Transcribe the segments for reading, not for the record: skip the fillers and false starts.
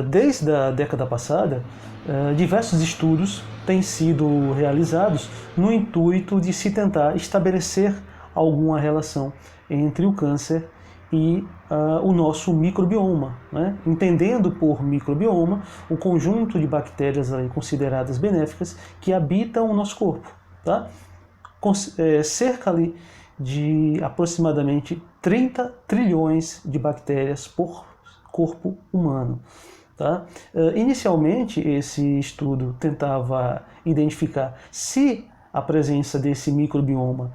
desde a década passada, diversos estudos têm sido realizados no intuito de se tentar estabelecer alguma relação entre o câncer e o nosso microbioma, né? Entendendo por microbioma o conjunto de bactérias aí consideradas benéficas que habitam o nosso corpo, tá? Cerca ali de aproximadamente 30 trilhões de bactérias por corpo humano. Tá? Inicialmente, esse estudo tentava identificar se a presença desse microbioma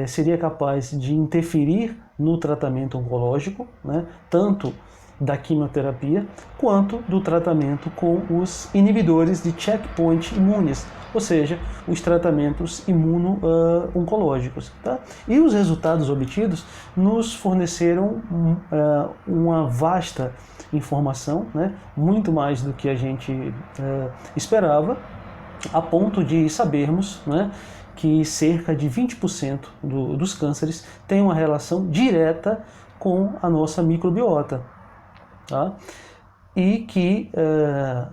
seria capaz de interferir no tratamento oncológico, né? Tanto da quimioterapia quanto do tratamento com os inibidores de checkpoint imunes, ou seja, os tratamentos imuno-oncológicos. Tá? E os resultados obtidos nos forneceram uma vasta informação, né? Muito mais do que a gente esperava, a ponto de sabermos, né, que cerca de 20% dos cânceres têm uma relação direta com a nossa microbiota. Tá? E que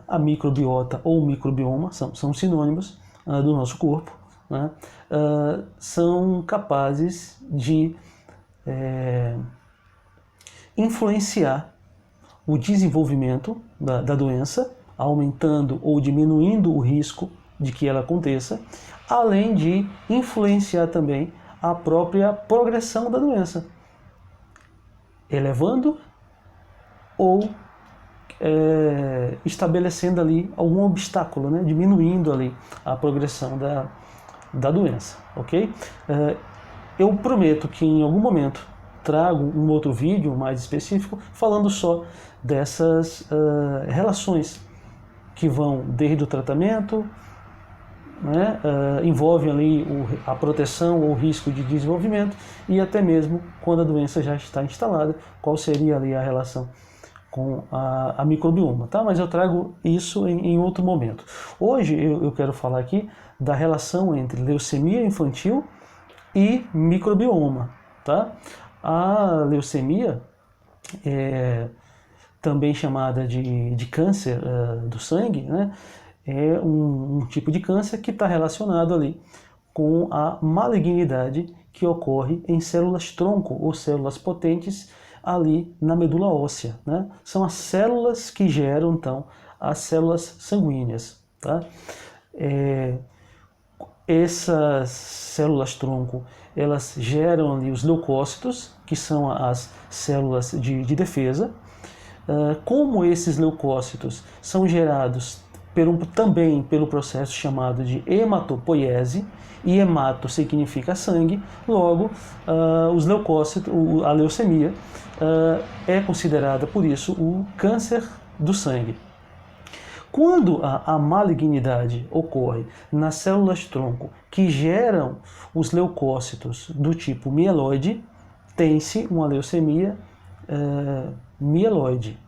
a microbiota ou microbioma são sinônimos do nosso corpo, né? São capazes de influenciar o desenvolvimento da doença, aumentando ou diminuindo o risco de que ela aconteça, além de influenciar também a própria progressão da doença, elevando ou estabelecendo ali algum obstáculo, né? Diminuindo ali a progressão da doença, ok? Eu prometo que em algum momento trago um outro vídeo mais específico falando só dessas relações que vão desde o tratamento, né, envolvem ali a proteção ou o risco de desenvolvimento e até mesmo quando a doença já está instalada, qual seria ali a relação com a microbioma, tá? Mas eu trago isso em outro momento. Hoje eu quero falar aqui da relação entre leucemia infantil e microbioma, tá? A leucemia, também chamada de câncer do sangue, né? É um tipo de câncer que está relacionado ali com a malignidade que ocorre em células-tronco ou células potentes ali na medula óssea, né? São as células que geram, então, as células sanguíneas, tá? Essas células-tronco, elas geram ali os leucócitos, que são as células de defesa. Como esses leucócitos são gerados também pelo processo chamado de hematopoiese, e hemato significa sangue, logo os leucócitos, a leucemia é considerada por isso o câncer do sangue. Quando a malignidade ocorre nas células-tronco que geram os leucócitos do tipo mieloide, tem-se uma leucemia mieloide.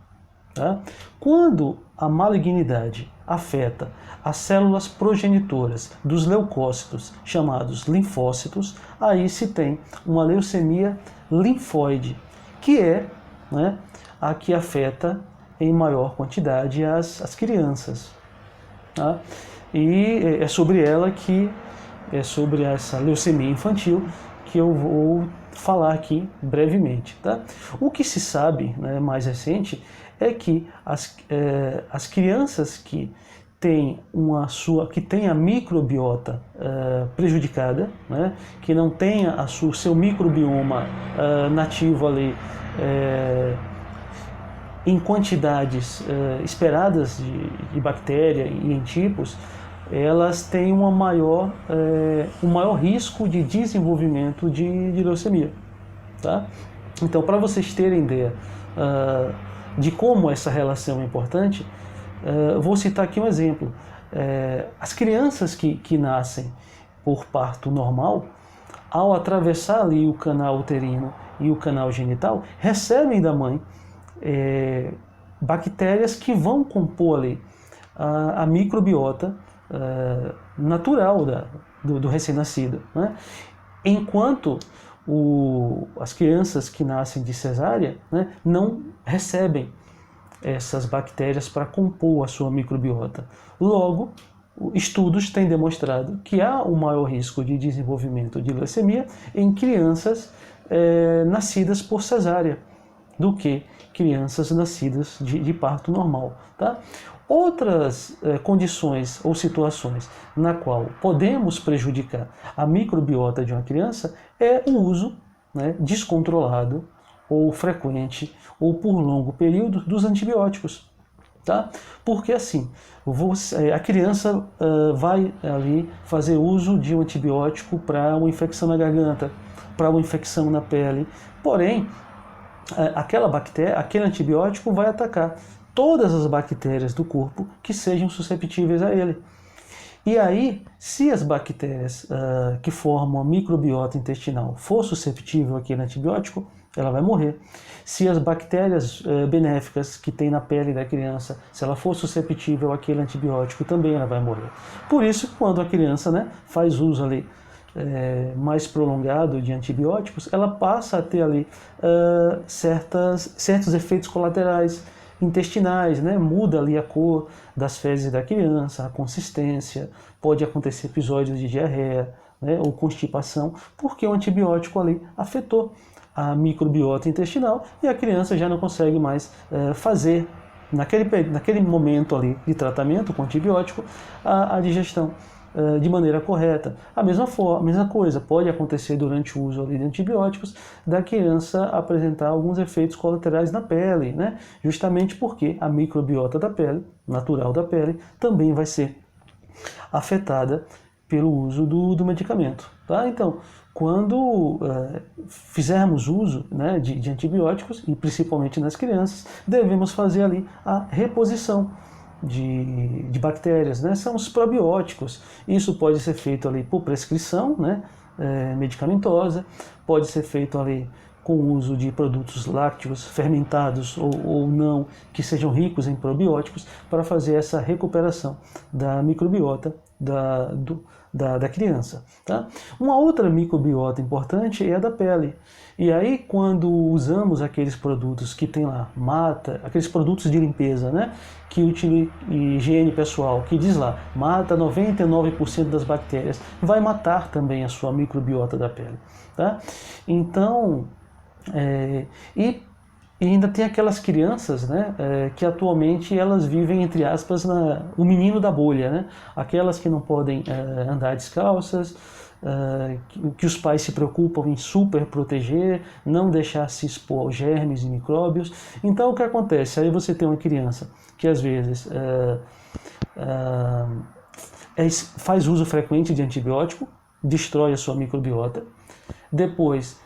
Tá? Quando a malignidade afeta as células progenitoras dos leucócitos, chamados linfócitos, aí se tem uma leucemia linfóide, que é, né, a que afeta em maior quantidade as crianças. Tá? E é sobre sobre essa leucemia infantil que eu vou falar aqui brevemente. Tá? O que se sabe, né, mais recente, é que as crianças que têm a microbiota prejudicada, né, que não tenha o seu microbioma nativo ali em quantidades esperadas de bactéria e em tipos, elas têm um maior risco de desenvolvimento de leucemia. Tá? Então, para vocês terem ideia de como essa relação é importante, vou citar aqui um exemplo. As crianças que nascem por parto normal, ao atravessar ali o canal uterino e o canal genital, recebem da mãe bactérias que vão compor ali a microbiota natural do recém-nascido, né? Enquanto as crianças que nascem de cesárea, né, não recebem essas bactérias para compor a sua microbiota. Logo, estudos têm demonstrado que há um maior risco de desenvolvimento de leucemia em crianças nascidas por cesárea do que crianças nascidas de parto normal. Tá? Outras condições ou situações na qual podemos prejudicar a microbiota de uma criança é o uso, né, descontrolado ou frequente ou por longo período dos antibióticos. Tá? Porque assim, a criança vai ali fazer uso de um antibiótico para uma infecção na garganta, para uma infecção na pele, porém, aquela bactéria, aquele antibiótico vai atacar todas as bactérias do corpo que sejam susceptíveis a ele. E aí, se as bactérias que formam a microbiota intestinal for susceptível àquele antibiótico, ela vai morrer. Se as bactérias benéficas que tem na pele da criança, se ela for susceptível àquele antibiótico, também ela vai morrer. Por isso, quando a criança, né, faz uso ali mais prolongado de antibióticos, ela passa a ter ali certos efeitos colaterais intestinais, né? Muda ali a cor das fezes da criança, a consistência, pode acontecer episódios de diarreia, né, ou constipação, porque o antibiótico ali afetou a microbiota intestinal e a criança já não consegue mais fazer, naquele momento ali de tratamento com antibiótico, a digestão de maneira correta. A mesma coisa pode acontecer durante o uso ali de antibióticos, da criança apresentar alguns efeitos colaterais na pele, né? Justamente porque a microbiota da pele, natural da pele, também vai ser afetada pelo uso do medicamento. Tá? Então, quando fizermos uso, né, de antibióticos, e principalmente nas crianças, devemos fazer ali a reposição de bactérias, né? São os probióticos. Isso pode ser feito ali por prescrição, né, medicamentosa, pode ser feito ali com o uso de produtos lácteos fermentados ou não, que sejam ricos em probióticos, para fazer essa recuperação da microbiota da criança. Tá? Uma outra microbiota importante é a da pele. E aí, quando usamos aqueles produtos que tem lá, aqueles produtos de limpeza, né, que utilizam higiene pessoal, que diz lá, mata 99% das bactérias, vai matar também a sua microbiota da pele. Tá? Então, e ainda tem aquelas crianças, né, que atualmente elas vivem, entre aspas, o menino da bolha, né? Aquelas que não podem andar descalças, que os pais se preocupam em super proteger, não deixar se expor aos germes e micróbios. Então o que acontece? Aí você tem uma criança que às vezes faz uso frequente de antibiótico, destrói a sua microbiota. Depois,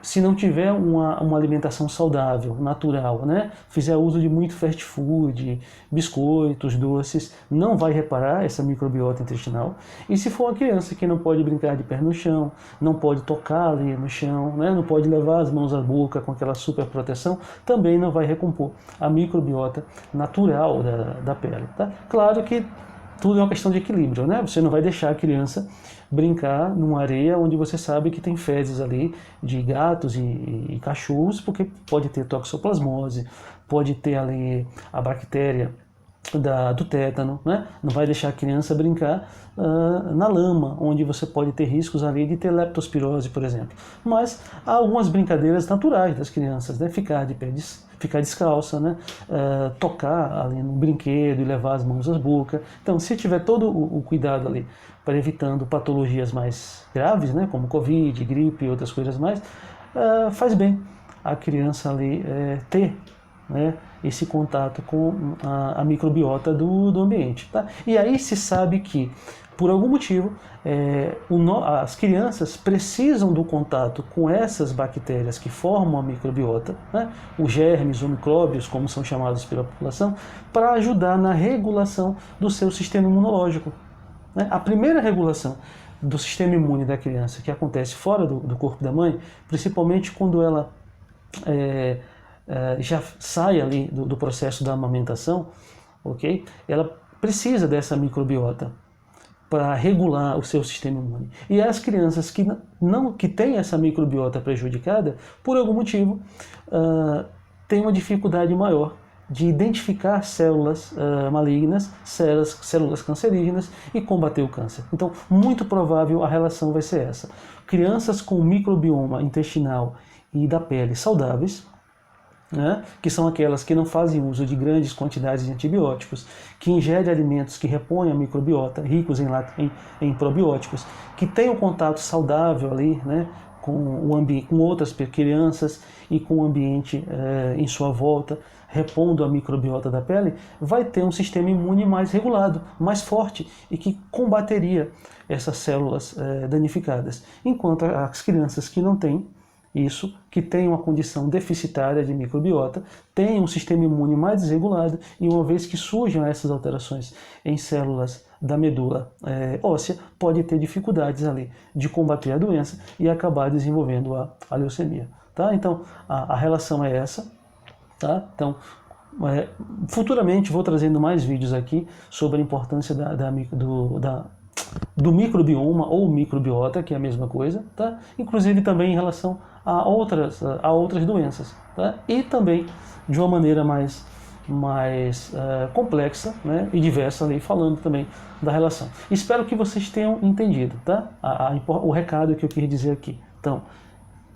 se não tiver uma alimentação saudável, natural, né? Fizer uso de muito fast food, biscoitos, doces, não vai reparar essa microbiota intestinal. E se for uma criança que não pode brincar de pé no chão, não pode tocar ali no chão, né? Não pode levar as mãos à boca com aquela super proteção, também não vai recompor a microbiota natural da pele. Tá? Claro que tudo é uma questão de equilíbrio, né? Você não vai deixar a criança brincar numa areia onde você sabe que tem fezes ali de gatos e cachorros, porque pode ter toxoplasmose, pode ter ali a bactéria do tétano, né? Não vai deixar a criança brincar na lama, onde você pode ter riscos ali de ter leptospirose, por exemplo. Mas há algumas brincadeiras naturais das crianças, né? Ficar descalça, né? Tocar ali no brinquedo e levar as mãos à boca. Então, se tiver todo o cuidado ali para evitando patologias mais graves, né? Como Covid, gripe e outras coisas mais, faz bem a criança ali ter, né, esse contato com a microbiota do ambiente. Tá? E aí se sabe que, por algum motivo, as crianças precisam do contato com essas bactérias que formam a microbiota, né, os germes ou micróbios, como são chamados pela população, para ajudar na regulação do seu sistema imunológico. Né? A primeira regulação do sistema imune da criança, que acontece fora do corpo da mãe, principalmente quando ela já sai ali do processo da amamentação, ok? Ela precisa dessa microbiota para regular o seu sistema imune. E as crianças que têm essa microbiota prejudicada, por algum motivo, têm uma dificuldade maior de identificar células malignas, células cancerígenas e combater o câncer. Então, muito provável a relação vai ser essa. Crianças com microbioma intestinal e da pele saudáveis, né, que são aquelas que não fazem uso de grandes quantidades de antibióticos, que ingerem alimentos que repõem a microbiota, ricos em probióticos, que têm um contato saudável ali, né, com o ambiente, com outras crianças e com o ambiente em sua volta, repondo a microbiota da pele, vai ter um sistema imune mais regulado, mais forte e que combateria essas células danificadas. Enquanto as crianças que não têm isso, que têm uma condição deficitária de microbiota, têm um sistema imune mais desregulado e uma vez que surjam essas alterações em células da medula óssea, pode ter dificuldades ali de combater a doença e acabar desenvolvendo a leucemia. Tá? Então, a relação é essa. Tá? Então, futuramente vou trazendo mais vídeos aqui sobre a importância do microbioma ou microbiota, que é a mesma coisa, tá? Inclusive também em relação a outras doenças, tá? E também de uma maneira mais complexa, né, e diversa, ali, falando também da relação. Espero que vocês tenham entendido, tá? O recado que eu queria dizer aqui. Então,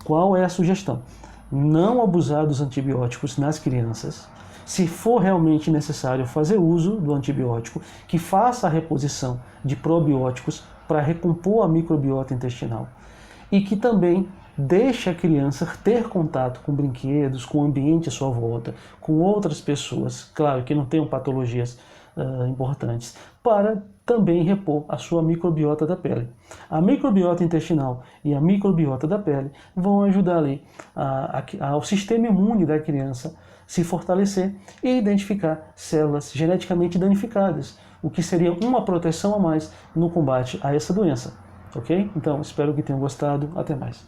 qual é a sugestão? Não abusar dos antibióticos nas crianças. Se for realmente necessário fazer uso do antibiótico, que faça a reposição de probióticos para recompor a microbiota intestinal. E que também deixe a criança ter contato com brinquedos, com o ambiente à sua volta, com outras pessoas, claro que não tenham patologias importantes, para também repor a sua microbiota da pele. A microbiota intestinal e a microbiota da pele vão ajudar ali ao sistema imune da criança se fortalecer e identificar células geneticamente danificadas, o que seria uma proteção a mais no combate a essa doença. Ok? Então, espero que tenham gostado. Até mais.